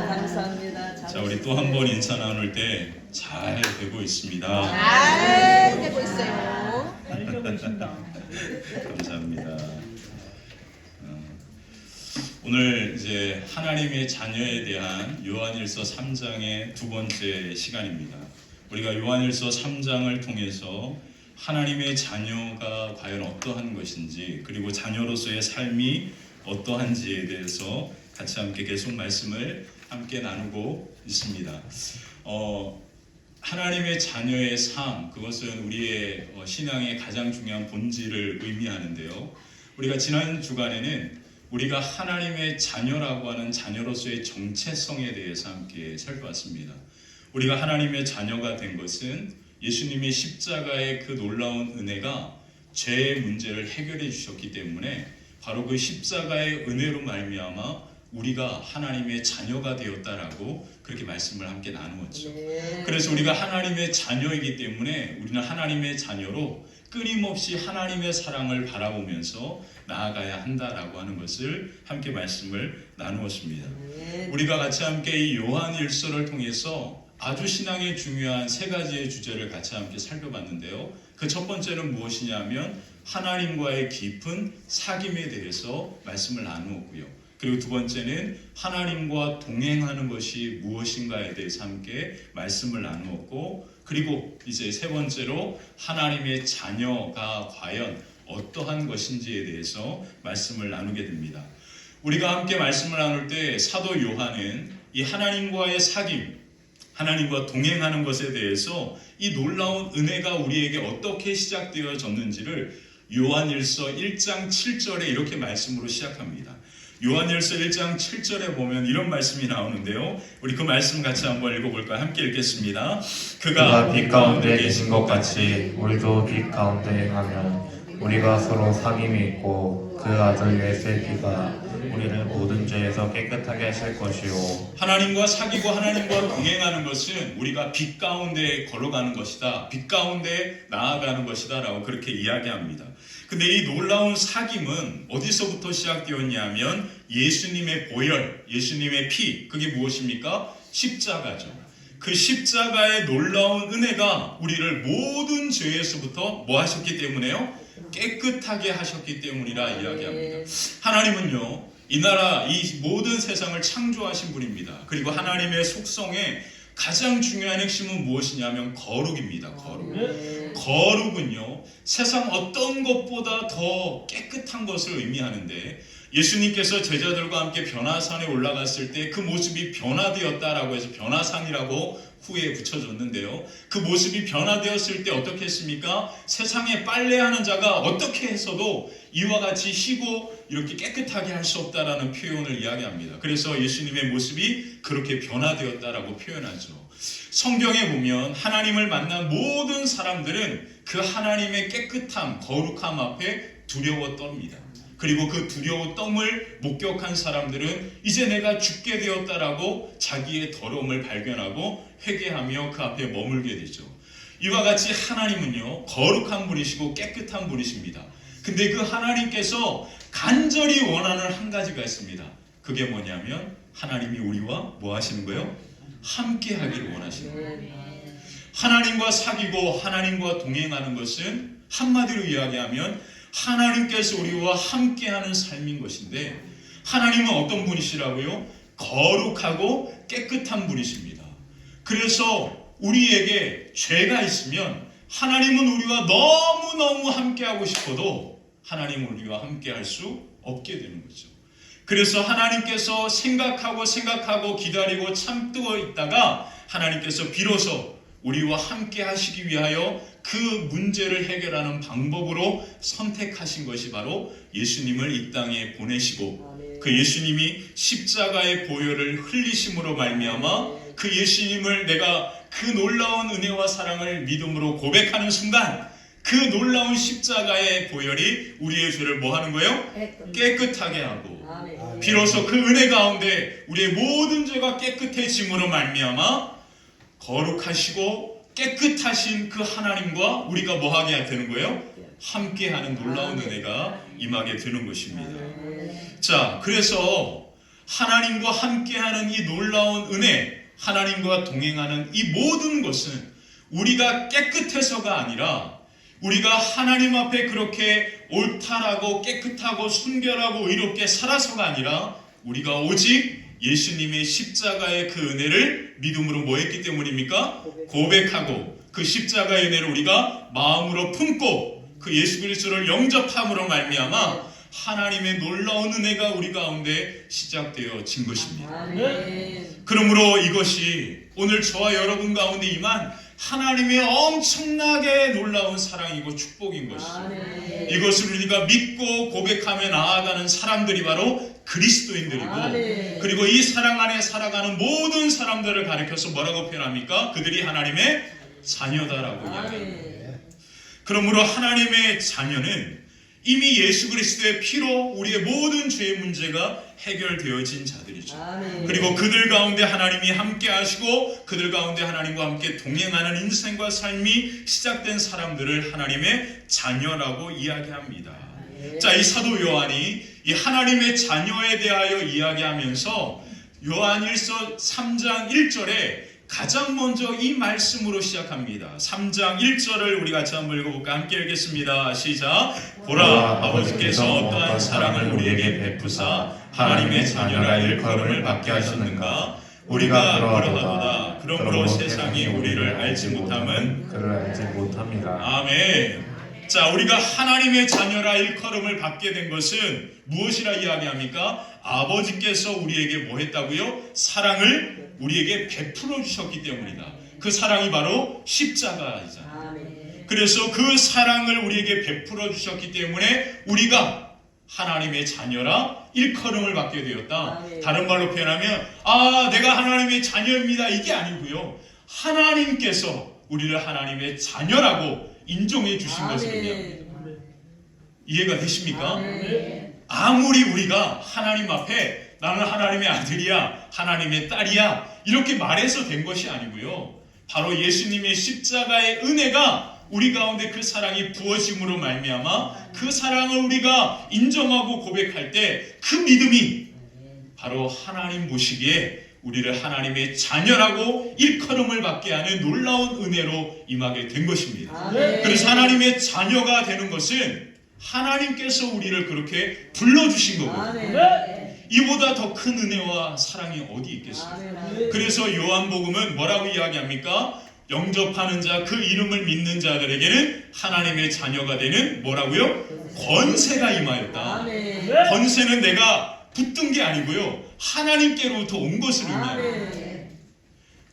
감사합니다. 자, 우리 또 한 번 인사 나눌 때 잘 되고 있습니다. 잘 되고 있어요. 감사합니다. 오늘 이제 하나님의 자녀에 대한 요한일서 3장의 두 번째 시간입니다. 우리가 요한일서 3장을 통해서 하나님의 자녀가 과연 어떠한 것인지, 그리고 자녀로서의 삶이 어떠한지에 대해서 같이 함께 계속 말씀을 함께 나누고 있습니다. 하나님의 자녀의 삶, 그것은 우리의 신앙의 가장 중요한 본질을 의미하는데요. 우리가 지난 주간에는 우리가 하나님의 자녀라고 하는 자녀로서의 정체성에 대해서 함께 살펴봤습니다. 우리가 하나님의 자녀가 된 것은 예수님의 십자가의 그 놀라운 은혜가 죄의 문제를 해결해 주셨기 때문에 바로 그 십자가의 은혜로 말미암아 우리가 하나님의 자녀가 되었다라고 그렇게 말씀을 함께 나누었죠. 그래서 우리가 하나님의 자녀이기 때문에 우리는 하나님의 자녀로 끊임없이 하나님의 사랑을 바라보면서 나아가야 한다라고 하는 것을 함께 말씀을 나누었습니다. 우리가 같이 함께 이 요한일서를 통해서 아주 신앙에 중요한 세 가지의 주제를 같이 함께 살펴봤는데요. 그 첫 번째는 무엇이냐면 하나님과의 깊은 사귐에 대해서 말씀을 나누었고요. 그리고 두 번째는 하나님과 동행하는 것이 무엇인가에 대해서 함께 말씀을 나누었고, 그리고 이제 세 번째로 하나님의 자녀가 과연 어떠한 것인지에 대해서 말씀을 나누게 됩니다. 우리가 함께 말씀을 나눌 때 사도 요한은 이 하나님과의 사귐, 하나님과 동행하는 것에 대해서 이 놀라운 은혜가 우리에게 어떻게 시작되어졌는지를 요한일서 1장 7절에 이렇게 말씀으로 시작합니다. 요한일서 1장 7절에 보면 이런 말씀이 나오는데요. 우리 그 말씀 같이 한번 읽어볼까요? 함께 읽겠습니다. 그가 빛 가운데 계신 것 같이 우리도 빛 가운데 행하면 우리가 서로 사귐이 있고 그 아들 예수의 피가 우리를 모든 죄에서 깨끗하게 하실 것이요. 하나님과 사귀고 하나님과 동행하는 것은 우리가 빛 가운데 걸어가는 것이다, 빛 가운데 나아가는 것이다 라고 그렇게 이야기합니다. 근데 이 놀라운 사귐은 어디서부터 시작되었냐면 예수님의 보혈, 예수님의 피, 그게 무엇입니까? 십자가죠. 그 십자가의 놀라운 은혜가 우리를 모든 죄에서부터 뭐 하셨기 때문에요? 깨끗하게 하셨기 때문이라 이야기합니다. 하나님은요, 이 나라, 이 모든 세상을 창조하신 분입니다. 그리고 하나님의 속성에 가장 중요한 핵심은 무엇이냐면 거룩입니다. 거룩은요, 세상 어떤 것보다 더 깨끗한 것을 의미하는데, 예수님께서 제자들과 함께 변화산에 올라갔을 때 그 모습이 변화되었다라고 해서 변화산이라고 후에 붙여줬는데요. 그 모습이 변화되었을 때 어떻게 했습니까? 세상에 빨래하는 자가 어떻게 해서도 이와 같이 희고 이렇게 깨끗하게 할 수 없다라는 표현을 이야기합니다. 그래서 예수님의 모습이 그렇게 변화되었다라고 표현하죠. 성경에 보면 하나님을 만난 모든 사람들은 그 하나님의 깨끗함, 거룩함 앞에 두려워 떱니다. 그리고 그 두려워 떱을 목격한 사람들은 이제 내가 죽게 되었다라고 자기의 더러움을 발견하고 회개하며 그 앞에 머물게 되죠. 이와 같이 하나님은요, 거룩한 분이시고 깨끗한 분이십니다. 근데 그 하나님께서 간절히 원하는 한 가지가 있습니다. 그게 뭐냐면 하나님이 우리와 뭐 하시는 거예요? 함께 하기를 원하시는 거예요. 하나님과 사귀고 하나님과 동행하는 것은 한마디로 이야기하면 하나님께서 우리와 함께하는 삶인 것인데, 하나님은 어떤 분이시라고요? 거룩하고 깨끗한 분이십니다. 그래서 우리에게 죄가 있으면 하나님은 우리와 너무너무 함께하고 싶어도 하나님은 우리와 함께할 수 없게 되는 거죠. 그래서 하나님께서 생각하고 기다리고 참고 있다가 하나님께서 비로소 우리와 함께 하시기 위하여 그 문제를 해결하는 방법으로 선택하신 것이 바로 예수님을 이 땅에 보내시고, 그 예수님이 십자가의 보혈을 흘리심으로 말미암아 그 예수님을 내가 그 놀라운 은혜와 사랑을 믿음으로 고백하는 순간 그 놀라운 십자가의 보혈이 우리의 죄를 뭐 하는 거예요? 깨끗하게 하고, 비로소 그 은혜 가운데 우리의 모든 죄가 깨끗해짐으로 말미암아 거룩하시고 깨끗하신 그 하나님과 우리가 뭐하게 되는 거예요? 함께하는 놀라운 은혜가 임하게 되는 것입니다. 자, 그래서 하나님과 함께하는 이 놀라운 은혜, 하나님과 동행하는 이 모든 것은 우리가 깨끗해서가 아니라 우리가 하나님 앞에 그렇게 옳다라고 깨끗하고 순결하고 의롭게 살아서가 아니라 우리가 오직 예수님의 십자가의 그 은혜를 믿음으로 뭐 했기 때문입니까? 고백하고 그 십자가의 은혜를 우리가 마음으로 품고 그 예수 그리스도를 영접함으로 말미암아 하나님의 놀라운 은혜가 우리 가운데 시작되어진 것입니다. 아멘. 그러므로 이것이 오늘 저와 여러분 가운데 임한 하나님의 엄청나게 놀라운 사랑이고 축복인 것이죠. 아멘. 이것을 우리가 믿고 고백하며 나아가는 사람들이 바로 그리스도인들이고 아멘. 그리고 이 사랑 안에 살아가는 모든 사람들을 가리켜서 뭐라고 표현합니까? 그들이 하나님의 자녀다라고 이야기합니다. 아멘. 그러므로 하나님의 자녀는 이미 예수 그리스도의 피로 우리의 모든 죄의 문제가 해결되어진 자들이죠. 아멘. 그리고 그들 가운데 하나님이 함께 하시고 그들 가운데 하나님과 함께 동행하는 인생과 삶이 시작된 사람들을 하나님의 자녀라고 이야기합니다. 자, 이 사도 요한이 이 하나님의 자녀에 대하여 이야기하면서 요한일서 3장 1절에 가장 먼저 이 말씀으로 시작합니다. 3장 1절을 우리 같이 한번 읽어볼까? 함께 읽겠습니다. 시작. 보라, 아버지께서 어떠한 사랑을 우리에게 베푸사 하나님의 자녀라 일컬음을 받게 하셨는가? 우리가 그러하도다. 그러므로 세상이 우리를 알지 못함은 그를 알지 못함이라. 아멘. 자, 우리가 하나님의 자녀라 일컬음을 받게 된 것은 무엇이라 이야기합니까? 아버지께서 우리에게 뭐 했다고요? 사랑을 우리에게 베풀어 주셨기 때문이다. 그 사랑이 바로 십자가이잖아요. 아멘. 그래서 그 사랑을 우리에게 베풀어 주셨기 때문에 우리가 하나님의 자녀라 일컬음을 받게 되었다. 아멘. 다른 말로 표현하면 내가 하나님의 자녀입니다. 이게 아니고요. 하나님께서 우리를 하나님의 자녀라고 인정해 주신 것을 의미합니다. 이해가 되십니까? 아멘. 아무리 우리가 하나님 앞에 나는 하나님의 아들이야, 하나님의 딸이야 이렇게 말해서 된 것이 아니고요. 바로 예수님의 십자가의 은혜가 우리 가운데 그 사랑이 부어짐으로 말미암아 그 사랑을 우리가 인정하고 고백할 때 그 믿음이 바로 하나님 보시기에 우리를 하나님의 자녀라고 일컬음을 받게 하는 놀라운 은혜로 임하게 된 것입니다. 아멘. 그래서 하나님의 자녀가 되는 것은 하나님께서 우리를 그렇게 불러주신 거거든요. 아멘. 이보다 더 큰 은혜와 사랑이 어디 있겠습니까? 아멘. 그래서 요한복음은 뭐라고 이야기합니까? 영접하는 자, 그 이름을 믿는 자들에게는 하나님의 자녀가 되는 뭐라고요? 권세가 임하였다. 아멘. 권세는 내가 붙든 게 아니고요. 하나님께로부터 온 것을 의미합니다. 아멘.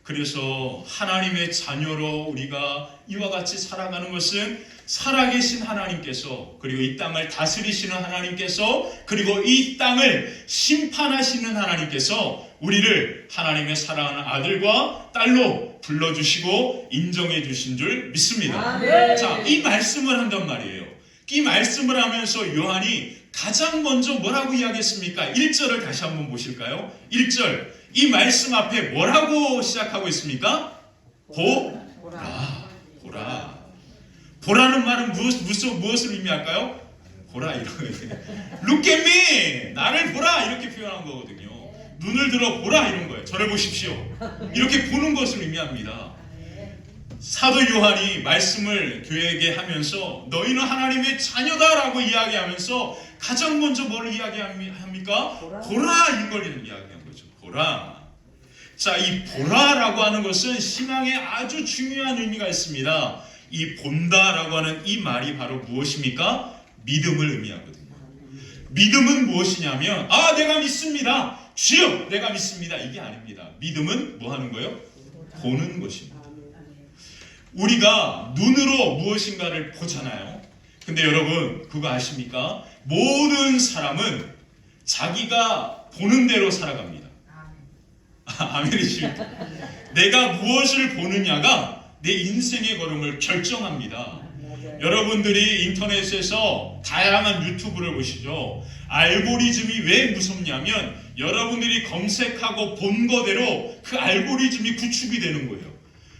그래서 하나님의 자녀로 우리가 이와 같이 살아가는 것은 살아계신 하나님께서 그리고 이 땅을 다스리시는 하나님께서 그리고 이 땅을 심판하시는 하나님께서 우리를 하나님의 사랑하는 아들과 딸로 불러주시고 인정해 주신 줄 믿습니다. 아멘. 자, 이 말씀을 한단 말이에요. 이 말씀을 하면서 요한이 가장 먼저 뭐라고 이야기했습니까? 1절을 다시 한번 보실까요? 1절 이 말씀 앞에 뭐라고 시작하고 있습니까? 보라. 보라는 말은 무엇을 의미할까요? 보라 이런 거예요. Look at me! 나를 보라! 이렇게 표현한 거거든요. 눈을 들어 보라 이런 거예요. 저를 보십시오. 이렇게 보는 것을 의미합니다. 사도 요한이 말씀을 교회에게 하면서 너희는 하나님의 자녀다라고 이야기하면서 가장 먼저 뭘 이야기합니까? 보라 이걸 이야기한 거죠. 보라. 자, 이 보라라고 하는 것은 신앙에 아주 중요한 의미가 있습니다. 이 본다라고 하는 이 말이 바로 무엇입니까? 믿음을 의미하거든요. 믿음은 무엇이냐면 내가 믿습니다. 주여 내가 믿습니다. 이게 아닙니다. 믿음은 뭐 하는 거예요? 보는 것입니다. 우리가 눈으로 무엇인가를 보잖아요. 근데 여러분 그거 아십니까? 모든 사람은 자기가 보는 대로 살아갑니다. 아멘이십니까? 내가 무엇을 보느냐가 내 인생의 걸음을 결정합니다. 여러분들이 인터넷에서 다양한 유튜브를 보시죠. 알고리즘이 왜 무섭냐면 여러분들이 검색하고 본 거대로 그 알고리즘이 구축이 되는 거예요.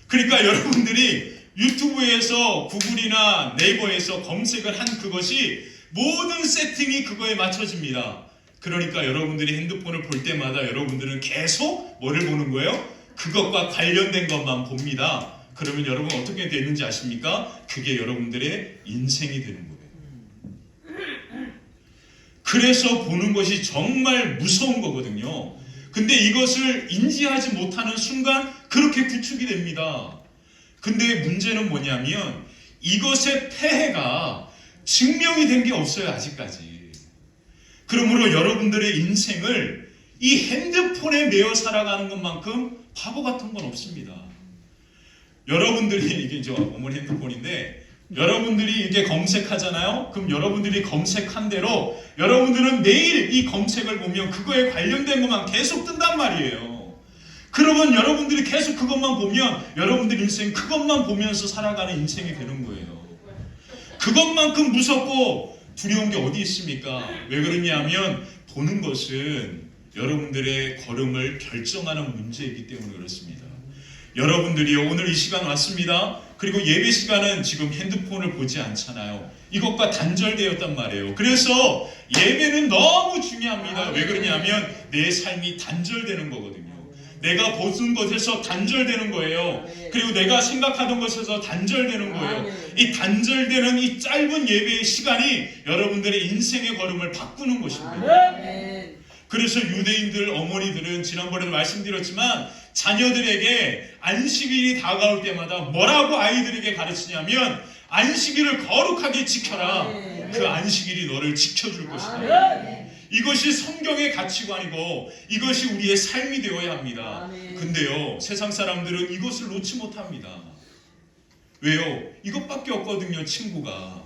그러니까 여러분들이 유튜브에서 구글이나 네이버에서 검색을 한 그것이 모든 세팅이 그거에 맞춰집니다. 그러니까 여러분들이 핸드폰을 볼 때마다 여러분들은 계속 뭐를 보는 거예요? 그것과 관련된 것만 봅니다. 그러면 여러분 어떻게 되는지 아십니까? 그게 여러분들의 인생이 되는 거예요. 그래서 보는 것이 정말 무서운 거거든요. 근데 이것을 인지하지 못하는 순간 그렇게 구축이 됩니다. 근데 문제는 뭐냐면 이것의 폐해가 증명이 된 게 없어요, 아직까지. 그러므로 여러분들의 인생을 이 핸드폰에 매여 살아가는 것만큼 바보 같은 건 없습니다. 여러분들이, 이게 이제 어머니 핸드폰인데, 여러분들이 이게 검색하잖아요? 그럼 여러분들이 검색한 대로 여러분들은 매일 이 검색을 보면 그거에 관련된 것만 계속 뜬단 말이에요. 그러면 여러분들이 계속 그것만 보면 여러분들 인생 그것만 보면서 살아가는 인생이 되는 거예요. 그것만큼 무섭고 두려운 게 어디 있습니까? 왜 그러냐면 보는 것은 여러분들의 걸음을 결정하는 문제이기 때문에 그렇습니다. 여러분들이요, 오늘 이 시간 왔습니다. 그리고 예배 시간은 지금 핸드폰을 보지 않잖아요. 이것과 단절되었단 말이에요. 그래서 예배는 너무 중요합니다. 왜 그러냐면 내 삶이 단절되는 거거든요. 내가 보는 것에서 단절되는 거예요. 그리고 내가 생각하던 것에서 단절되는 거예요. 이 단절되는 이 짧은 예배의 시간이 여러분들의 인생의 걸음을 바꾸는 것입니다. 그래서 유대인들 어머니들은 지난번에도 말씀드렸지만 자녀들에게 안식일이 다가올 때마다 뭐라고 아이들에게 가르치냐면 안식일을 거룩하게 지켜라. 그 안식일이 너를 지켜줄 것이다. 이것이 성경의 가치관이고 이것이 우리의 삶이 되어야 합니다. 근데요, 세상 사람들은 이것을 놓지 못합니다. 왜요? 이것밖에 없거든요. 친구가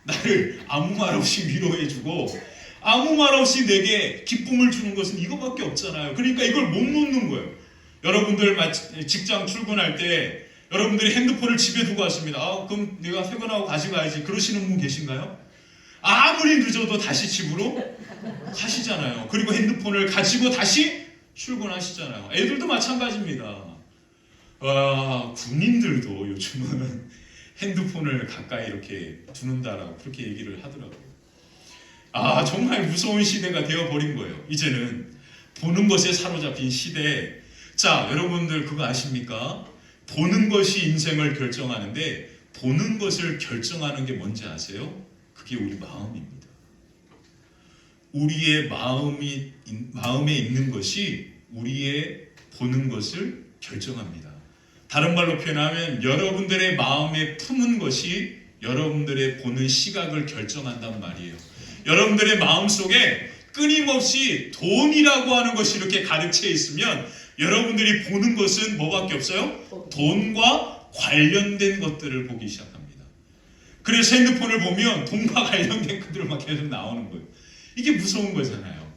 나를 아무 말 없이 위로해주고 아무 말 없이 내게 기쁨을 주는 것은 이것밖에 없잖아요. 그러니까 이걸 못 놓는 거예요. 여러분들 직장 출근할 때 여러분들이 핸드폰을 집에 두고 왔습니다. 그럼 내가 퇴근하고 가져가야지. 그러시는 분 계신가요? 아무리 늦어도 다시 집으로 가시잖아요. 그리고 핸드폰을 가지고 다시 출근하시잖아요. 애들도 마찬가지입니다. 군인들도 요즘은 핸드폰을 가까이 이렇게 두는다라고 그렇게 얘기를 하더라고요. 정말 무서운 시대가 되어버린 거예요. 이제는 보는 것에 사로잡힌 시대에, 자, 여러분들 그거 아십니까? 보는 것이 인생을 결정하는데 보는 것을 결정하는 게 뭔지 아세요? 그게 우리 마음입니다. 우리의 마음에 있는 것이 우리의 보는 것을 결정합니다. 다른 말로 표현하면 여러분들의 마음에 품은 것이 여러분들의 보는 시각을 결정한단 말이에요. 여러분들의 마음속에 끊임없이 돈이라고 하는 것이 이렇게 가득 있으면 여러분들이 보는 것은 뭐밖에 없어요? 돈과 관련된 것들을 보기 시작합니다. 그래서 핸드폰을 보면 돈과 관련된 것들만 계속 나오는 거예요. 이게 무서운 거잖아요.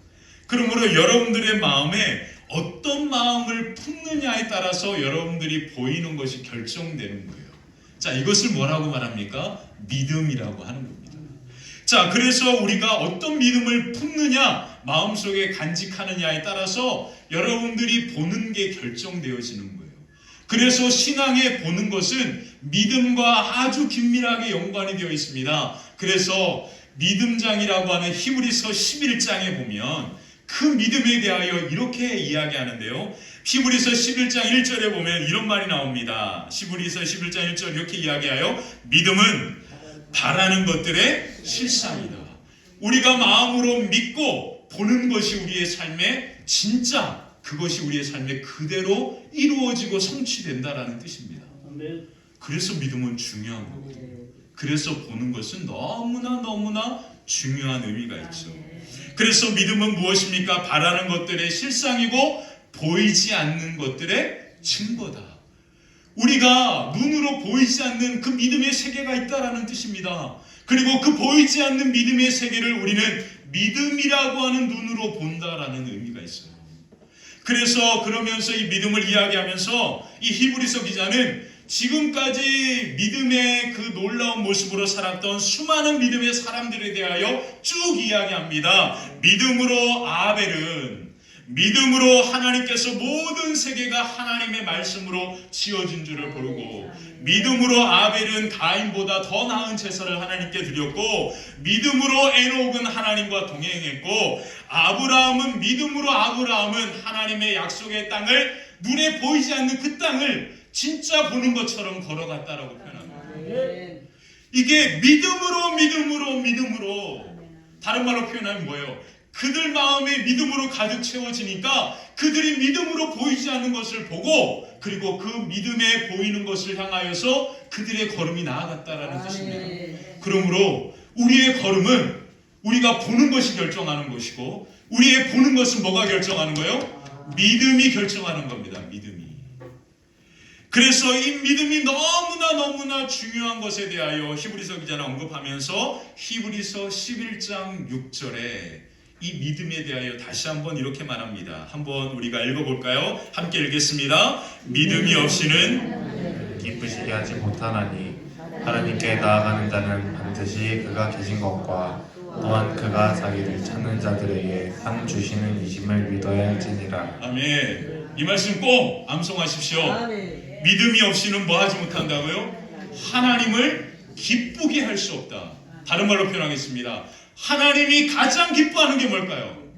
그러므로 여러분들의 마음에 어떤 마음을 품느냐에 따라서 여러분들이 보이는 것이 결정되는 거예요. 자, 이것을 뭐라고 말합니까? 믿음이라고 하는 겁니다. 자, 그래서 우리가 어떤 믿음을 품느냐, 마음속에 간직하느냐에 따라서 여러분들이 보는 게 결정되어지는 거예요. 그래서 신앙에 보는 것은 믿음과 아주 긴밀하게 연관이 되어 있습니다. 그래서 믿음장이라고 하는 히브리서 11장에 보면 그 믿음에 대하여 이렇게 이야기하는데요. 히브리서 11장 1절에 보면 이런 말이 나옵니다. 히브리서 11장 1절 이렇게 이야기하여 믿음은 바라는 것들의 실상이다. 우리가 마음으로 믿고 보는 것이 우리의 삶에 진짜 그것이 우리의 삶에 그대로 이루어지고 성취된다라는 뜻입니다. 그래서 믿음은 중요한 거거든요. 그래서 보는 것은 너무나 중요한 의미가 있죠. 그래서 믿음은 무엇입니까? 바라는 것들의 실상이고 보이지 않는 것들의 증거다. 우리가 눈으로 보이지 않는 그 믿음의 세계가 있다라는 뜻입니다. 그리고 그 보이지 않는 믿음의 세계를 우리는 믿음이라고 하는 눈으로 본다라는 의미가 있어요. 그래서 그러면서 이 믿음을 이야기하면서 이 히브리서 기자는 지금까지 믿음의 그 놀라운 모습으로 살았던 수많은 믿음의 사람들에 대하여 쭉 이야기합니다. 믿음으로 아벨은 믿음으로 하나님께서 모든 세계가 하나님의 말씀으로 지어진 줄을 모르고, 믿음으로 아벨은 가인보다 더 나은 제사를 하나님께 드렸고, 믿음으로 에녹은 하나님과 동행했고, 아브라함은 믿음으로 하나님의 약속의 땅을, 눈에 보이지 않는 그 땅을 진짜 보는 것처럼 걸어갔다라고 표현합니다. 아멘. 이게 믿음으로 다른 말로 표현하면 뭐예요? 그들 마음이 믿음으로 가득 채워지니까 그들이 믿음으로 보이지 않는 것을 보고, 그리고 그 믿음에 보이는 것을 향하여서 그들의 걸음이 나아갔다라는 뜻입니다. 그러므로 우리의 걸음은 우리가 보는 것이 결정하는 것이고, 우리의 보는 것은 뭐가 결정하는 거예요? 믿음이 결정하는 겁니다. 믿음이. 그래서 이 믿음이 너무나 중요한 것에 대하여 히브리서 기자는 언급하면서 히브리서 11장 6절에 이 믿음에 대하여 다시 한번 이렇게 말합니다. 한번 우리가 읽어볼까요? 함께 읽겠습니다. 믿음이 없이는 기쁘시게 하지 못하나니 하나님께 나아가는 자는 반드시 그가 계신 것과 또한 그가 자기를 찾는 자들에게 상 주시는 이심을 믿어야 할지니라. 아멘. 이 말씀 꼭 암송하십시오. 아멘. 믿음이 없이는 뭐 하지 못한다고요? 하나님을 기쁘게 할 수 없다. 다른 말로 표현하겠습니다. 하나님이 가장 기뻐하는 게 뭘까요?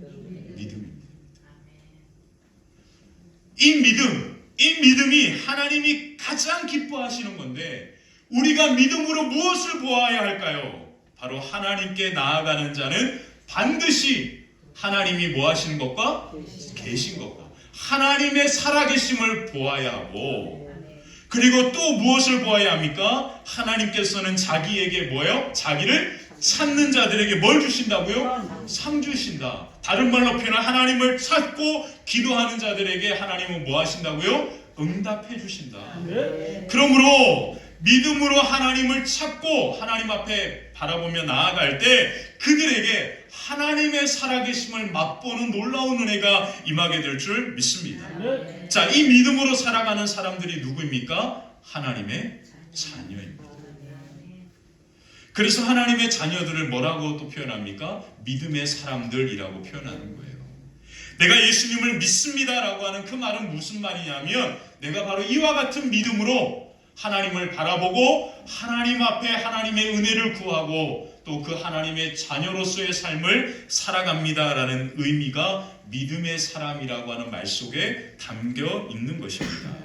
믿음입니다. 이 믿음이 하나님이 가장 기뻐하시는 건데, 우리가 믿음으로 무엇을 보아야 할까요? 바로 하나님께 나아가는 자는 반드시 하나님이 뭐 하시는 것과 계신 것과 하나님의 살아계심을 보아야 하고, 그리고 또 무엇을 보아야 합니까? 하나님께서는 자기에게 뭐예요? 자기를 찾는 자들에게 뭘 주신다고요? 상 주신다. 다른 말로 표현한 하나님을 찾고 기도하는 자들에게 하나님은 뭐 하신다고요? 응답해 주신다. 그러므로 믿음으로 하나님을 찾고 하나님 앞에 바라보며 나아갈 때 그들에게 하나님의 살아계심을 맛보는 놀라운 은혜가 임하게 될 줄 믿습니다. 자, 이 믿음으로 살아가는 사람들이 누구입니까? 하나님의 자녀입니다. 그래서 하나님의 자녀들을 뭐라고 또 표현합니까? 믿음의 사람들이라고 표현하는 거예요. 내가 예수님을 믿습니다라고 하는 그 말은 무슨 말이냐면, 내가 바로 이와 같은 믿음으로 하나님을 바라보고 하나님 앞에 하나님의 은혜를 구하고 또 그 하나님의 자녀로서의 삶을 살아갑니다라는 의미가 믿음의 사람이라고 하는 말 속에 담겨 있는 것입니다.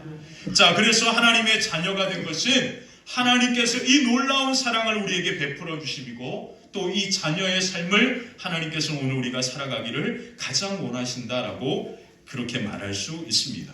자, 그래서 하나님의 자녀가 된 것은 하나님께서 이 놀라운 사랑을 우리에게 베풀어 주시고, 또 이 자녀의 삶을 하나님께서 오늘 우리가 살아가기를 가장 원하신다라고 그렇게 말할 수 있습니다.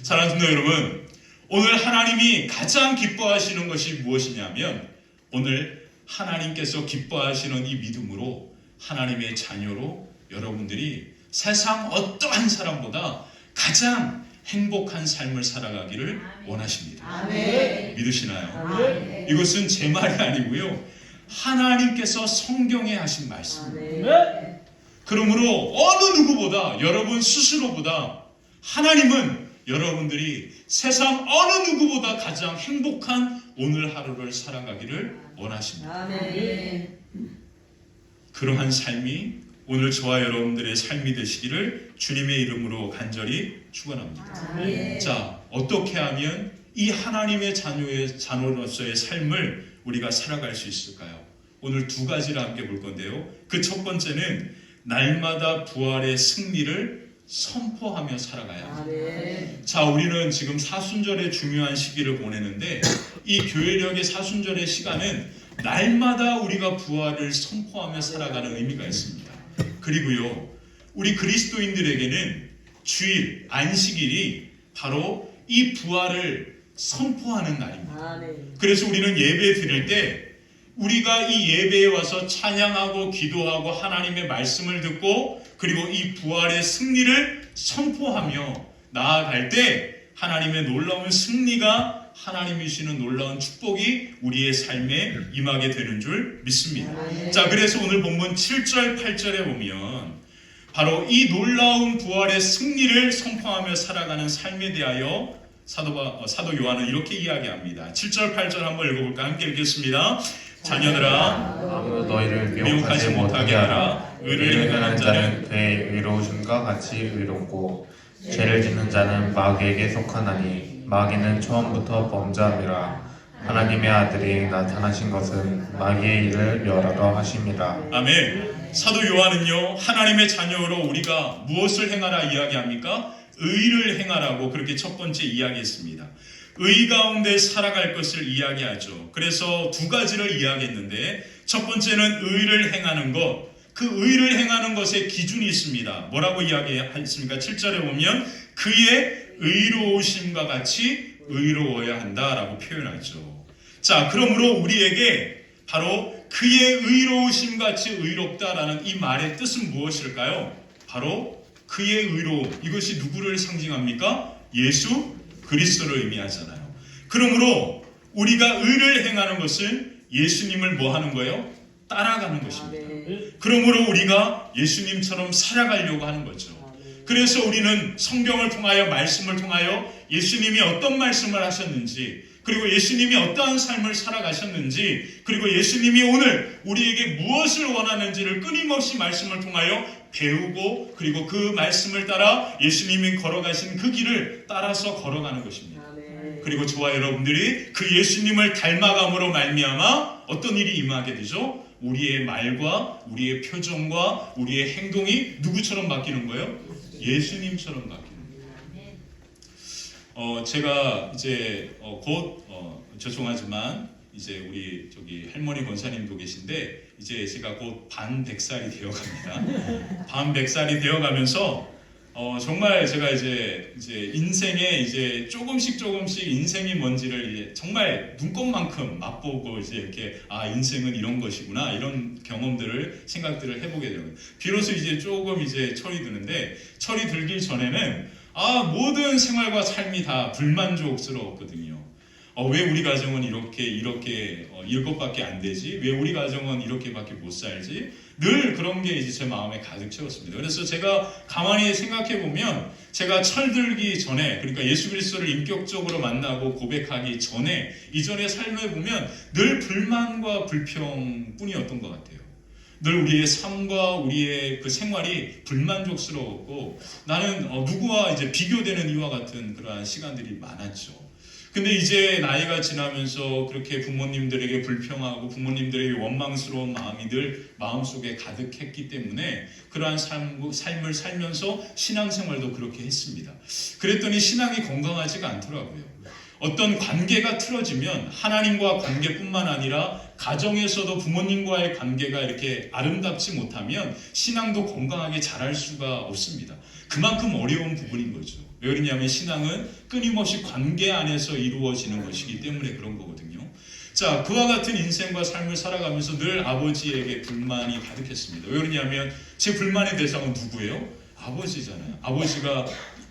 사랑하는 성도 여러분, 오늘 하나님이 가장 기뻐하시는 것이 무엇이냐면, 오늘 하나님께서 기뻐하시는 이 믿음으로 하나님의 자녀로 여러분들이 세상 어떠한 사람보다 가장 행복한 삶을 살아가기를 원하십니다. 아멘. 믿으시나요? 아멘. 이것은 제 말이 아니고요, 하나님께서 성경에 하신 말씀입니다. 아멘. 그러므로 어느 누구보다, 여러분 스스로보다 하나님은 여러분들이 세상 어느 누구보다 가장 행복한 오늘 하루를 살아가기를 원하십니다. 아멘. 그러한 삶이 오늘 저와 여러분들의 삶이 되시기를 주님의 이름으로 간절히 축원합니다. 아멘. 자, 어떻게 하면 이 하나님의 자녀로서의 삶을 우리가 살아갈 수 있을까요? 오늘 두 가지를 함께 볼 건데요. 그 첫 번째는 날마다 부활의 승리를 선포하며 살아가야 합니다. 아멘. 자, 우리는 지금 사순절의 중요한 시기를 보내는데, 이 교회력의 사순절의 시간은 날마다 우리가 부활을 선포하며 살아가는 의미가 있습니다. 그리고요, 우리 그리스도인들에게는 주일, 안식일이 바로 이 부활을 선포하는 날입니다. 아멘. 그래서 우리는 예배 드릴 때 우리가 이 예배에 와서 찬양하고 기도하고 하나님의 말씀을 듣고 그리고 이 부활의 승리를 선포하며 나아갈 때 하나님의 놀라운 승리가, 하나님이 주시는 놀라운 축복이 우리의 삶에 임하게 되는 줄 믿습니다. 자, 그래서 오늘 본문 7절 8절에 보면 바로 이 놀라운 부활의 승리를 선포하며 살아가는 삶에 대하여 사도 요한은 이렇게 이야기합니다. 7절 8절 한번 읽어볼까? 함께 읽겠습니다. 자녀들아 아무도 너희를 미혹하지 못하게 하라. 의를 행하는 자는 그의 의로우심과 같이 의롭고 죄를 짓는 자는 마귀에게 속하나니 마귀는 처음부터 범죄함이라. 하나님의 아들이 나타나신 것은 마귀의 일을 멸하러 하심이라. 아멘. 사도 요한은요, 하나님의 자녀로 우리가 무엇을 행하라 이야기합니까? 의를 행하라고 그렇게 첫 번째 이야기했습니다. 의 가운데 살아갈 것을 이야기하죠. 그래서 두 가지를 이야기했는데, 첫 번째는 의를 행하는 것. 그 의를 행하는 것에 기준이 있습니다. 뭐라고 이야기했습니까? 7절에 보면 그의 의로우심과 같이 의로워야 한다라고 표현하죠. 자, 그러므로 우리에게 바로 그의 의로우심 같이 의롭다라는 이 말의 뜻은 무엇일까요? 바로 그의 의로움. 이것이 누구를 상징합니까? 예수 그리스도를 의미하잖아요. 그러므로 우리가 의를 행하는 것은 예수님을 뭐 하는 거예요? 따라가는 것입니다. 그러므로 우리가 예수님처럼 살아가려고 하는 거죠. 그래서 우리는 성경을 통하여, 말씀을 통하여 예수님이 어떤 말씀을 하셨는지, 그리고 예수님이 어떠한 삶을 살아가셨는지, 그리고 예수님이 오늘 우리에게 무엇을 원하는지를 끊임없이 말씀을 통하여 배우고, 그리고 그 말씀을 따라 예수님이 걸어가신 그 길을 따라서 걸어가는 것입니다. 그리고 저와 여러분들이 그 예수님을 닮아감으로 말미암아 어떤 일이 임하게 되죠? 우리의 말과 우리의 표정과 우리의 행동이 누구처럼 바뀌는 거예요? 예수님처럼 바뀌는 거예요. 제가 이제 곧 죄송하지만 이제 우리 저기 할머니 권사님도 계신데, 이제 제가 곧 반 100살이 되어갑니다. 반 100살이 되어가면서 정말 제가 이제 인생에 이제 조금씩 인생이 뭔지를 이제 정말 눈꽃만큼 맛보고 이제 이렇게 인생은 이런 것이구나, 이런 경험들을, 생각들을 해보게 됩니다. 비로소 이제 조금 이제 철이 드는데, 철이 들기 전에는 모든 생활과 삶이 다 불만족스러웠거든요. 왜 우리 가정은 이것밖에 안 되지? 왜 우리 가정은 이렇게밖에 못 살지? 늘 그런 게 이제 제 마음에 가득 채웠습니다. 그래서 제가 가만히 생각해 보면, 제가 철들기 전에, 그러니까 예수 그리스도를 인격적으로 만나고 고백하기 전에, 이전의 삶을 보면 늘 불만과 불평뿐이었던 것 같아요. 늘 우리의 삶과 우리의 그 생활이 불만족스러웠고, 나는 누구와 이제 비교되는 이와 같은 그러한 시간들이 많았죠. 근데 이제 나이가 지나면서 그렇게 부모님들에게 불평하고 부모님들에게 원망스러운 마음이 늘 마음속에 가득했기 때문에 그러한 삶을 살면서 신앙생활도 그렇게 했습니다. 그랬더니 신앙이 건강하지가 않더라고요. 어떤 관계가 틀어지면 하나님과 관계뿐만 아니라 가정에서도 부모님과의 관계가 이렇게 아름답지 못하면 신앙도 건강하게 자랄 수가 없습니다. 그만큼 어려운 부분인 거죠. 왜 그러냐면 신앙은 끊임없이 관계 안에서 이루어지는 것이기 때문에 그런 거거든요. 자, 그와 같은 인생과 삶을 살아가면서 늘 아버지에게 불만이 가득했습니다. 왜 그러냐면 제 불만의 대상은 누구예요? 아버지잖아요. 아버지가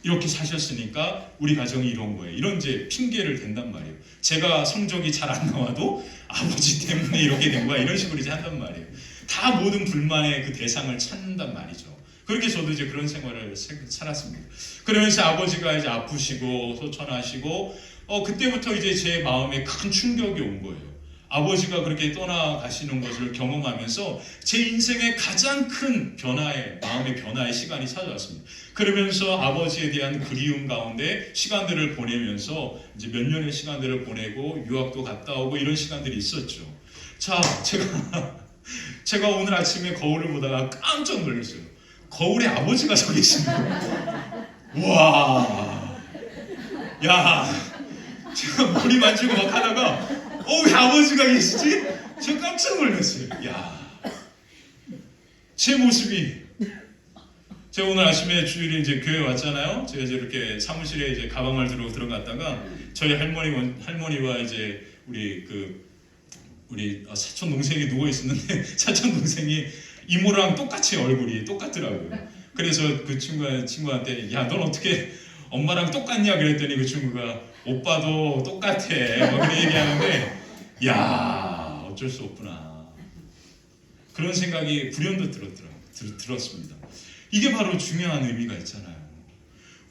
이렇게 사셨으니까 우리 가정이 이런 거예요. 이런 이제 핑계를 댄단 말이에요. 제가 성적이 잘 안 나와도 아버지 때문에 이렇게 된 거야, 이런 식으로 이제 한단 말이에요. 다 모든 불만의 그 대상을 찾는단 말이죠. 그렇게 저도 이제 그런 생활을 살았습니다. 그러면서 아버지가 이제 아프시고 소천하시고 그때부터 이제 제 마음에 큰 충격이 온 거예요. 아버지가 그렇게 떠나가시는 것을 경험하면서 제 인생의 가장 큰 마음의 변화의 시간이 찾아왔습니다. 그러면서 아버지에 대한 그리움 가운데 시간들을 보내면서 이제 몇 년의 시간들을 보내고 유학도 갔다 오고 이런 시간들이 있었죠. 자, 제가 오늘 아침에 거울을 보다가 깜짝 놀랐어요. 거울에 아버지가 서 계신 거예요. 와, 야, 제가 머리 만지고 막 하다가 왜 아버지가 계시지? 제가 깜짝 놀랐어요. 야, 제 모습이. 제가 오늘 아침에 주일에 이제 교회 왔잖아요. 제가 이제 이렇게 사무실에 이제 가방을 들고 들어갔다가 저희 할머니와 이제 우리 사촌 동생이 누워 있었는데 사촌 동생이 이모랑 똑같이 얼굴이 똑같더라고요. 그래서 그 친구한테 야, 넌 어떻게 엄마랑 똑같냐 그랬더니 그 친구가 오빠도 똑같아 그렇게 얘기하는데, 야, 어쩔 수 없구나, 그런 생각이 불현듯 들었습니다. 이게 바로 중요한 의미가 있잖아요.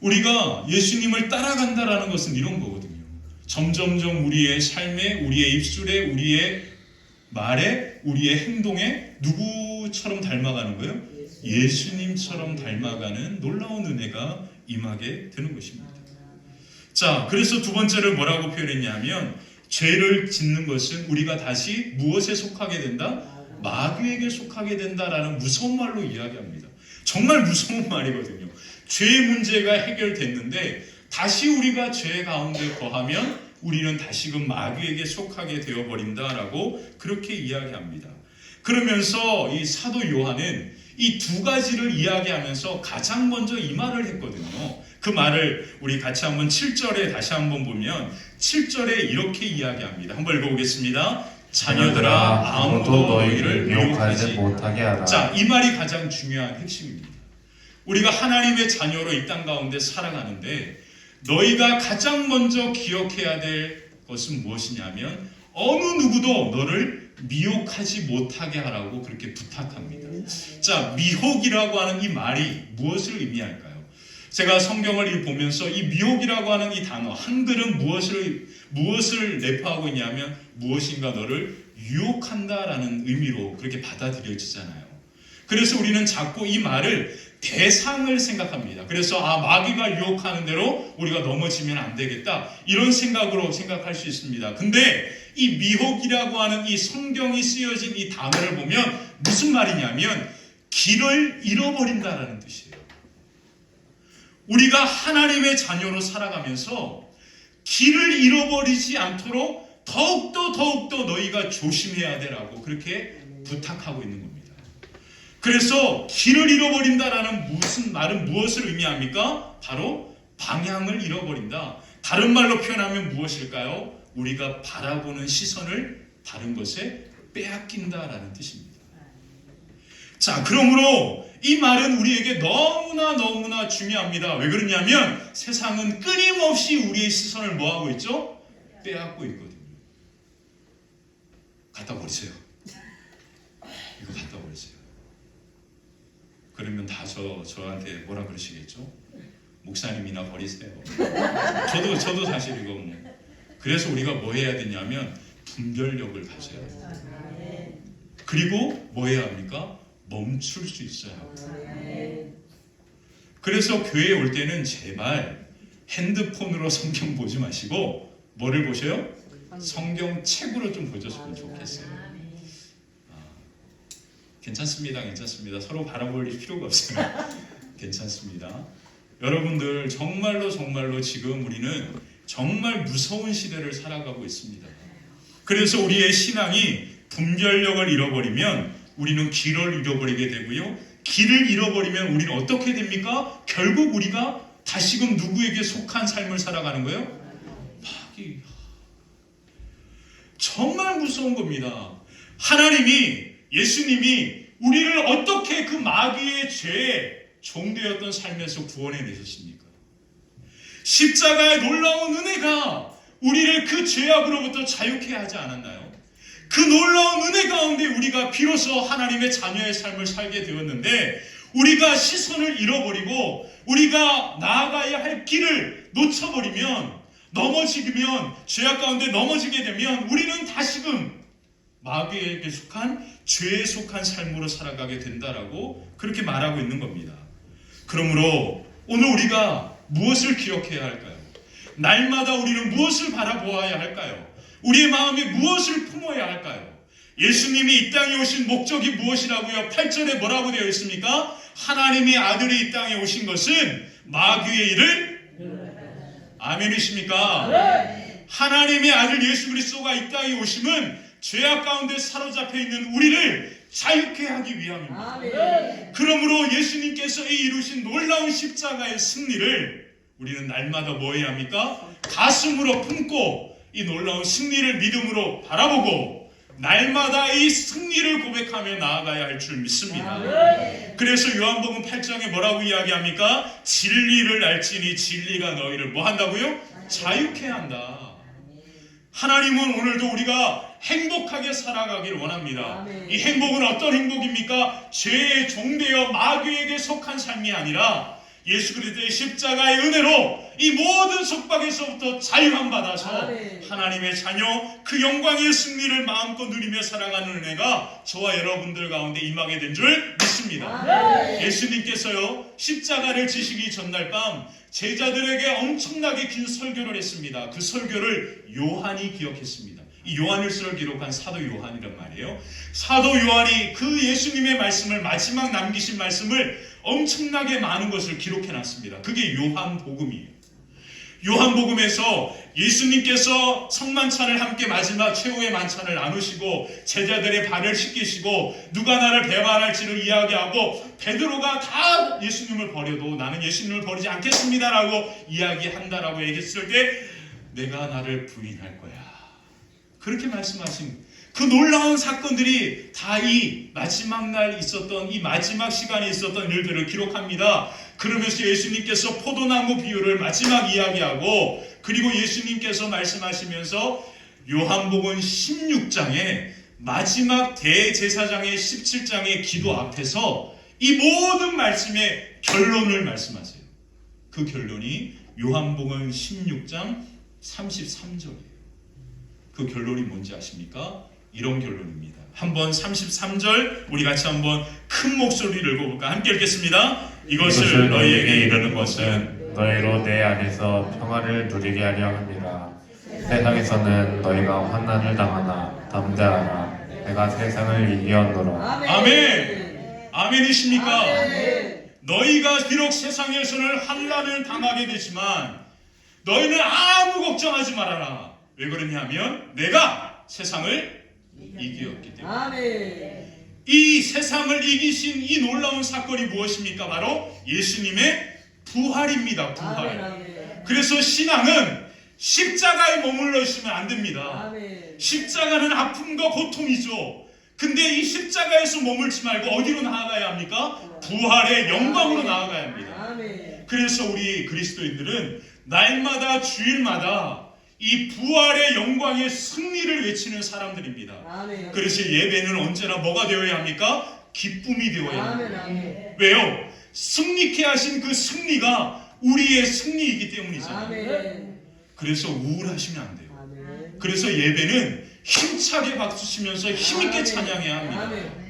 우리가 예수님을 따라간다라는 것은 이런 거거든요. 점점점 우리의 삶에, 우리의 입술에, 우리의 말에, 우리의 행동에 누구처럼 닮아가는 거예요? 예수님처럼 닮아가는 놀라운 은혜가 임하게 되는 것입니다. 자, 그래서 두 번째를 뭐라고 표현했냐면, 죄를 짓는 것은 우리가 다시 무엇에 속하게 된다? 마귀에게 속하게 된다라는 무서운 말로 이야기합니다. 정말 무서운 말이거든요. 죄의 문제가 해결됐는데 다시 우리가 죄 가운데 거하면 우리는 다시금 마귀에게 속하게 되어버린다라고 그렇게 이야기합니다. 그러면서 이 사도 요한은 이 두 가지를 이야기하면서 가장 먼저 이 말을 했거든요. 그 말을 우리 같이 한번 7절에 다시 한번 보면 7절에 이렇게 이야기합니다. 한번 읽어보겠습니다. 자녀들아, 아무도 너희를 미혹하지 못하게 하라. 자, 이 말이 가장 중요한 핵심입니다. 우리가 하나님의 자녀로 이 땅 가운데 살아가는데 너희가 가장 먼저 기억해야 될 것은 무엇이냐면 어느 누구도 너를 미혹하지 못하게 하라고 그렇게 부탁합니다. 자, 미혹이라고 하는 이 말이 무엇을 의미할까요? 제가 성경을 보면서 이 미혹이라고 하는 이 단어, 한글은 무엇을 내포하고 있냐면 무엇인가 너를 유혹한다라는 의미로 그렇게 받아들여지잖아요. 그래서 우리는 자꾸 이 말을 대상을 생각합니다. 그래서 마귀가 유혹하는 대로 우리가 넘어지면 안 되겠다, 이런 생각으로 생각할 수 있습니다. 근데 이 미혹이라고 하는 이 성경이 쓰여진 이 단어를 보면 무슨 말이냐면 길을 잃어버린다라는 뜻이에요. 우리가 하나님의 자녀로 살아가면서 길을 잃어버리지 않도록 더욱더 너희가 조심해야 되라고 그렇게 부탁하고 있는 겁니다. 그래서 길을 잃어버린다라는 말은 무엇을 의미합니까? 바로 방향을 잃어버린다. 다른 말로 표현하면 무엇일까요? 우리가 바라보는 시선을 다른 것에 빼앗긴다라는 뜻입니다. 자, 그러므로 이 말은 우리에게 너무나 중요합니다. 왜 그러냐면 세상은 끊임없이 우리의 시선을 뭐하고 있죠? 빼앗고 있거든요. 갖다 버리세요. 이거 갖다 버리세요. 그러면 다 저한테 뭐라 그러시겠죠? 목사님이나 버리세요. 저도 사실 이거 그래서 우리가 뭐 해야 되냐면 분별력을 가져야 돼요. 그리고 뭐 해야 합니까? 멈출 수 있어야 합니다. 그래서 교회에 올 때는 제발 핸드폰으로 성경 보지 마시고 뭐를 보셔요? 성경책으로 좀 보셨으면 좋겠어요. 괜찮습니다. 서로 바라볼 필요가 없어요. 괜찮습니다. 여러분들 정말로 지금 우리는 정말 무서운 시대를 살아가고 있습니다. 그래서 우리의 신앙이 분별력을 잃어버리면 우리는 길을 잃어버리게 되고요. 길을 잃어버리면 우리는 어떻게 됩니까? 결국 우리가 다시금 누구에게 속한 삶을 살아가는 거예요? 마귀. 정말 무서운 겁니다. 예수님이 우리를 어떻게 그 마귀의 죄에 종되었던 삶에서 구원해 내셨습니까? 십자가의 놀라운 은혜가 우리를 그 죄악으로부터 자유케 하지 않았나요? 그 놀라운 은혜 가운데 우리가 비로소 하나님의 자녀의 삶을 살게 되었는데 우리가 시선을 잃어버리고 우리가 나아가야 할 길을 놓쳐버리면 죄악 가운데 넘어지게 되면 우리는 다시금 마귀에게 속한 죄에 속한 삶으로 살아가게 된다라고 그렇게 말하고 있는 겁니다. 그러므로 오늘 우리가 무엇을 기억해야 할까요? 날마다 우리는 무엇을 바라보아야 할까요? 우리의 마음에 무엇을 품어야 할까요? 예수님이 이 땅에 오신 목적이 무엇이라고요? 8절에 뭐라고 되어 있습니까? 하나님의 아들이 이 땅에 오신 것은 마귀의 일을 아멘이십니까? 네. 하나님의 아들 예수 그리스도가 이 땅에 오심은 죄악 가운데 사로잡혀 있는 우리를 자유케 하기 위함입니다. 네. 그러므로 예수님께서 이 이루신 놀라운 십자가의 승리를 우리는 날마다 뭐 해야 합니까? 가슴으로 품고 이 놀라운 승리를 믿음으로 바라보고 날마다 이 승리를 고백하며 나아가야 할 줄 믿습니다. 그래서 요한복음 8장에 뭐라고 이야기합니까? 진리를 알지니 진리가 너희를 뭐 한다고요? 자유케 한다. 하나님은 오늘도 우리가 행복하게 살아가길 원합니다. 이 행복은 어떤 행복입니까? 죄의 종되어 마귀에게 속한 삶이 아니라 예수 그리스도의 십자가의 은혜로 이 모든 속박에서부터 자유함 받아서 아멘. 하나님의 자녀 그 영광의 승리를 마음껏 누리며 살아가는 은혜가 저와 여러분들 가운데 임하게 된 줄 믿습니다. 아멘. 예수님께서요 십자가를 지시기 전날 밤 제자들에게 엄청나게 긴 설교를 했습니다. 그 설교를 요한이 기억했습니다. 이 요한일서를 기록한 사도 요한이란 말이에요. 사도 요한이 그 예수님의 말씀을 마지막 남기신 말씀을 엄청나게 많은 것을 기록해놨습니다. 그게 요한복음이에요. 요한복음에서 예수님께서 성만찬을 함께 마지막 최후의 만찬을 나누시고 제자들의 발을 씻기시고 누가 나를 배반할지를 이야기하고 베드로가 다 예수님을 버려도 나는 예수님을 버리지 않겠습니다라고 이야기한다라고 얘기했을 때 내가 나를 부인할 거야. 그렇게 말씀하신 그 놀라운 사건들이 다 이 마지막 날 있었던 이 마지막 시간에 있었던 일들을 기록합니다. 그러면서 예수님께서 포도나무 비유를 마지막 이야기하고 그리고 예수님께서 말씀하시면서 요한복음 16장에 마지막 대제사장의 17장의 기도 앞에서 이 모든 말씀의 결론을 말씀하세요. 그 결론이 요한복음 16장 33절이에요. 그 결론이 뭔지 아십니까? 이런 결론입니다. 한번 33절 우리 같이 한번 큰 목소리를 읽어볼까? 함께 읽겠습니다. 이것을 너희에게 이르는 것은 너희로 내 안에서 평안을 누리게 하려 합니다. 세상에서는 너희가 환난을 당하나 담대하라. 내가 세상을 이기었노라. 아멘. 아멘이십니까? 아멘. 너희가 비록 세상에서는 환난을 당하게 되지만 너희는 아무 걱정하지 말아라. 왜 그러냐면 내가 세상을 이기었기 때문에. 아멘. 이 세상을 이기신 이 놀라운 사건이 무엇입니까? 바로 예수님의 부활입니다. 부활. 아멘. 그래서 신앙은 십자가에 머물러 있으면 안 됩니다. 아멘. 십자가는 아픔과 고통이죠. 근데 이 십자가에서 머물지 말고 어디로 나아가야 합니까? 부활의 영광으로 나아가야 합니다. 아멘. 그래서 우리 그리스도인들은 날마다 주일마다 이 부활의 영광의 승리를 외치는 사람들입니다. 아멘. 그래서 예배는 언제나 뭐가 되어야 합니까? 기쁨이 되어야 합니다. 아멘. 아멘. 왜요? 승리케 하신 그 승리가 우리의 승리이기 때문이잖아요. 아멘. 그래서 우울하시면 안 돼요. 아멘. 그래서 예배는 힘차게 박수치면서 힘있게 찬양해야 합니다. 아멘.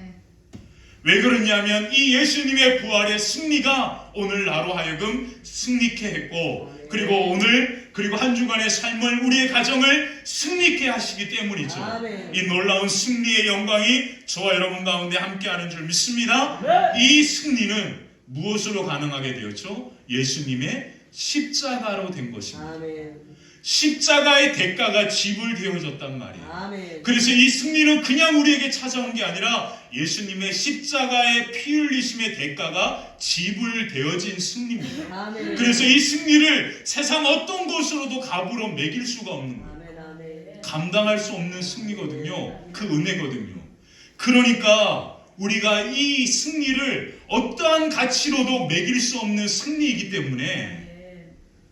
왜 그러냐면 이 예수님의 부활의 승리가 오늘 나로 하여금 승리케 했고 그리고 오늘 그리고 한 주간의 삶을 우리의 가정을 승리케 하시기 때문이죠. 아멘. 이 놀라운 승리의 영광이 저와 여러분 가운데 함께하는 줄 믿습니다. 이 승리는 무엇으로 가능하게 되었죠? 예수님의 십자가로 된 것입니다. 아멘. 십자가의 대가가 지불되어졌단 말이에요. 아멘. 그래서 이 승리는 그냥 우리에게 찾아온 게 아니라 예수님의 십자가의 피 흘리심의 대가가 지불되어진 승리입니다. 아멘. 그래서 이 승리를 세상 어떤 것으로도 값으로 매길 수가 없는 거예요. 아멘. 아멘. 감당할 수 없는 승리거든요. 그 은혜거든요. 그러니까 우리가 이 승리를 어떠한 가치로도 매길 수 없는 승리이기 때문에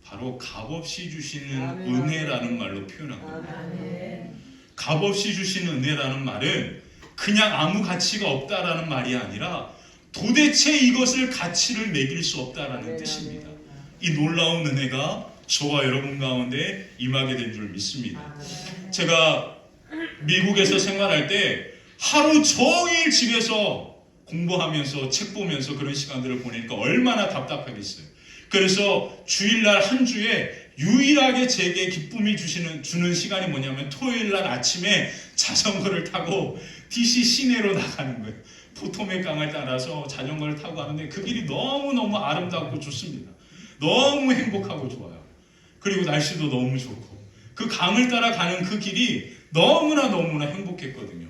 바로 값없이 주시는 아멘. 은혜라는 말로 표현한 겁니다. 아멘. 값없이 주시는 은혜라는 말은 그냥 아무 가치가 없다라는 말이 아니라 도대체 이것을 가치를 매길 수 없다라는 뜻입니다. 이 놀라운 은혜가 저와 여러분 가운데 임하게 된 줄 믿습니다. 제가 미국에서 생활할 때 하루 종일 집에서 공부하면서 책 보면서 그런 시간들을 보내니까 얼마나 답답하겠어요. 그래서 주일날 한 주에 유일하게 제게 기쁨이 주는 시간이 뭐냐면 토요일날 아침에 자전거를 타고 DC 시내로 나가는 거예요. 포토맥 강을 따라서 자전거를 타고 가는데 그 길이 너무너무 아름답고 좋습니다. 너무 행복하고 좋아요. 그리고 날씨도 너무 좋고 그 강을 따라 가는 그 길이 너무나 행복했거든요.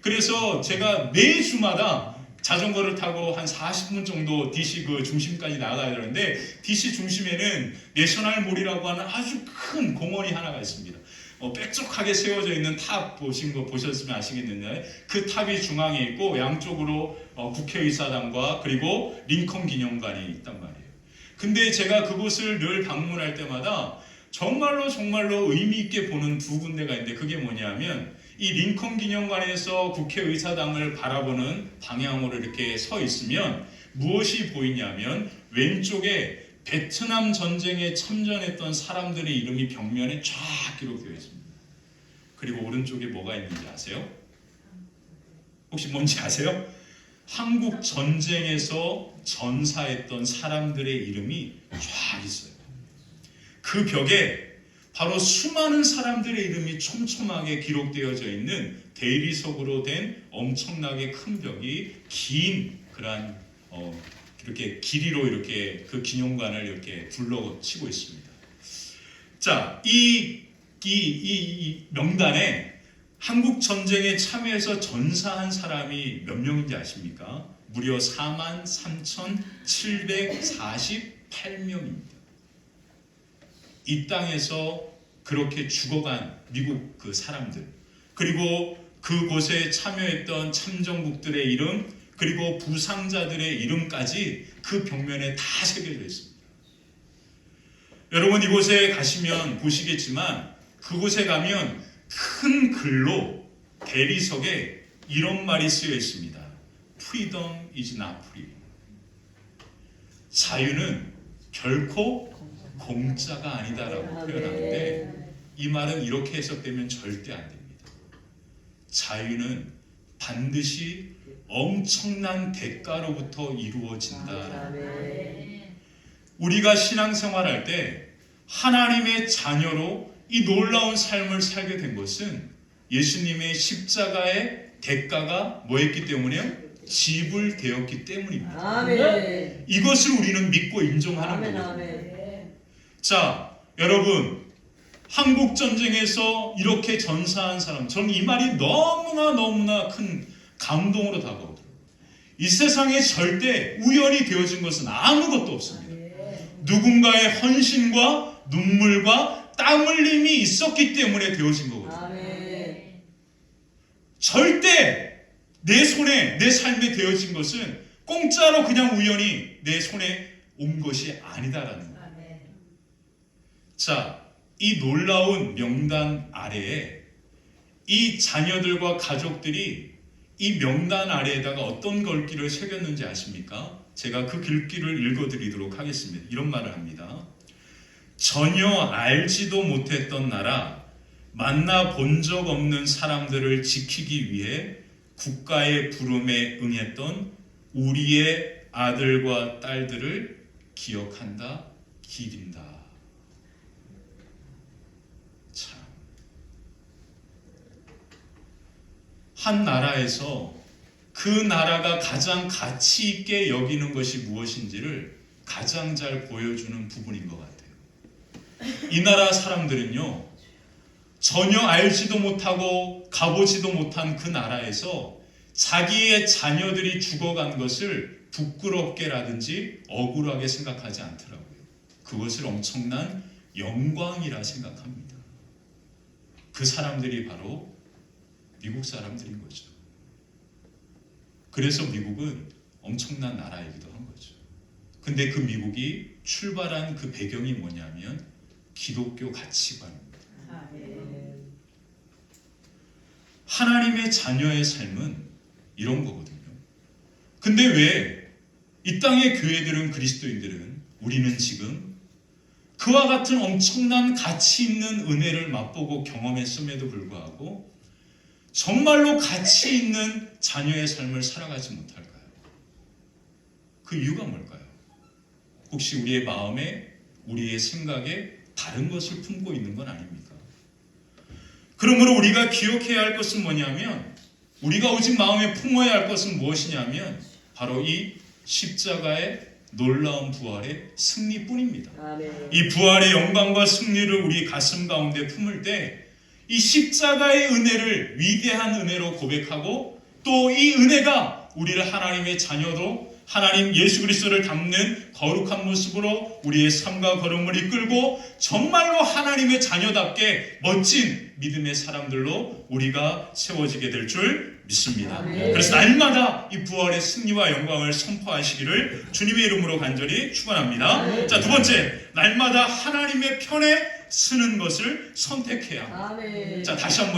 그래서 제가 매 주마다 자전거를 타고 한 40분 정도 DC 그 중심까지 나가야 되는데 DC 중심에는 내셔널몰이라고 하는 아주 큰 공원이 하나가 있습니다. 빽빽하게 세워져 있는 탑 보셨으면 아시겠는데 그 탑이 중앙에 있고 양쪽으로 국회의사당과 그리고 링컨 기념관이 있단 말이에요. 근데 제가 그곳을 늘 방문할 때마다 정말로 의미 있게 보는 두 군데가 있는데 그게 뭐냐면 이 링컨 기념관에서 국회의사당을 바라보는 방향으로 이렇게 서 있으면 무엇이 보이냐면 왼쪽에 베트남 전쟁에 참전했던 사람들의 이름이 벽면에 쫙 기록되어 있습니다. 그리고 오른쪽에 뭐가 있는지 아세요? 혹시 뭔지 아세요? 한국 전쟁에서 전사했던 사람들의 이름이 쫙 있어요. 그 벽에 바로 수많은 사람들의 이름이 촘촘하게 기록되어져 있는 대리석으로 된 엄청나게 큰 벽이 긴 그러한 이렇게 길이로 이렇게 그 기념관을 이렇게 둘러치고 있습니다. 자, 이 명단에 한국 전쟁에 참여해서 전사한 사람이 몇 명인지 아십니까? 무려 43,748명입니다. 이 땅에서 그렇게 죽어간 미국 그 사람들, 그리고 그곳에 참여했던 참전국들의 이름, 그리고 부상자들의 이름까지 그 벽면에 다 새겨져 있습니다. 여러분 이곳에 가시면 보시겠지만 그곳에 가면 큰 글로 대리석에 이런 말이 쓰여 있습니다. Freedom is not free. 자유는 결코 공짜가 아니다라고 표현하는데 이 말은 이렇게 해석되면 절대 안 됩니다. 자유는 반드시 엄청난 대가로부터 이루어진다. 우리가 신앙생활할 때 하나님의 자녀로 이 놀라운 삶을 살게 된 것은 예수님의 십자가의 대가가 뭐였기 때문에요? 지불되었기 때문입니다. 아멘. 이것을 우리는 믿고 인정하는 거거든요. 자, 여러분 한국 전쟁에서 이렇게 전사한 사람, 저는 이 말이 너무나 큰 감동으로 다가오더라고요. 이 세상에 절대 우연히 되어진 것은 아무것도 없습니다. 누군가의 헌신과 눈물과 땀 흘림이 있었기 때문에 되어진 거거든요. 절대 내 손에, 내 삶에 되어진 것은 공짜로 그냥 우연히 내 손에 온 것이 아니다라는 거예요. 자, 이 놀라운 명단 아래에 이 자녀들과 가족들이 이 명단 아래에다가 어떤 글귀를 새겼는지 아십니까? 제가 그 글귀를 읽어드리도록 하겠습니다. 이런 말을 합니다. 전혀 알지도 못했던 나라, 만나본 적 없는 사람들을 지키기 위해 국가의 부름에 응했던 우리의 아들과 딸들을 기억한다, 기린다. 참. 한 나라에서 그 나라가 가장 가치 있게 여기는 것이 무엇인지를 가장 잘 보여주는 부분인 것 같아요. 이 나라 사람들은요, 전혀 알지도 못하고 가보지도 못한 그 나라에서 자기의 자녀들이 죽어간 것을 부끄럽게라든지 억울하게 생각하지 않더라고요. 그것을 엄청난 영광이라 생각합니다. 그 사람들이 바로 미국 사람들인 거죠. 그래서 미국은 엄청난 나라이기도 한 거죠. 근데 그 미국이 출발한 그 배경이 뭐냐면 기독교 가치관입니다. 하나님의 자녀의 삶은 이런 거거든요. 근데 왜 이 땅의 교회들은, 그리스도인들은, 우리는 지금 그와 같은 엄청난 가치 있는 은혜를 맛보고 경험했음에도 불구하고 정말로 가치 있는 자녀의 삶을 살아가지 못할까요? 그 이유가 뭘까요? 혹시 우리의 마음에, 우리의 생각에 다른 것을 품고 있는 건 아닙니까? 그러므로 우리가 기억해야 할 것은 뭐냐면, 우리가 오직 마음에 품어야 할 것은 무엇이냐면 바로 이 십자가의 놀라운 부활의 승리뿐입니다. 이 부활의 영광과 승리를 우리 가슴 가운데 품을 때 이 십자가의 은혜를 위대한 은혜로 고백하고 또 이 은혜가 우리를 하나님의 자녀로 하나님 예수 그리스도를 닮는 거룩한 모습으로 우리의 삶과 걸음을 이끌고 정말로 하나님의 자녀답게 멋진 믿음의 사람들로 우리가 세워지게 될 줄 믿습니다. 그래서 날마다 이 부활의 승리와 영광을 선포하시기를 주님의 이름으로 간절히 축원합니다. 자, 두 번째, 날마다 하나님의 편에 서는 것을 선택해야 합니다. 자, 다시 한번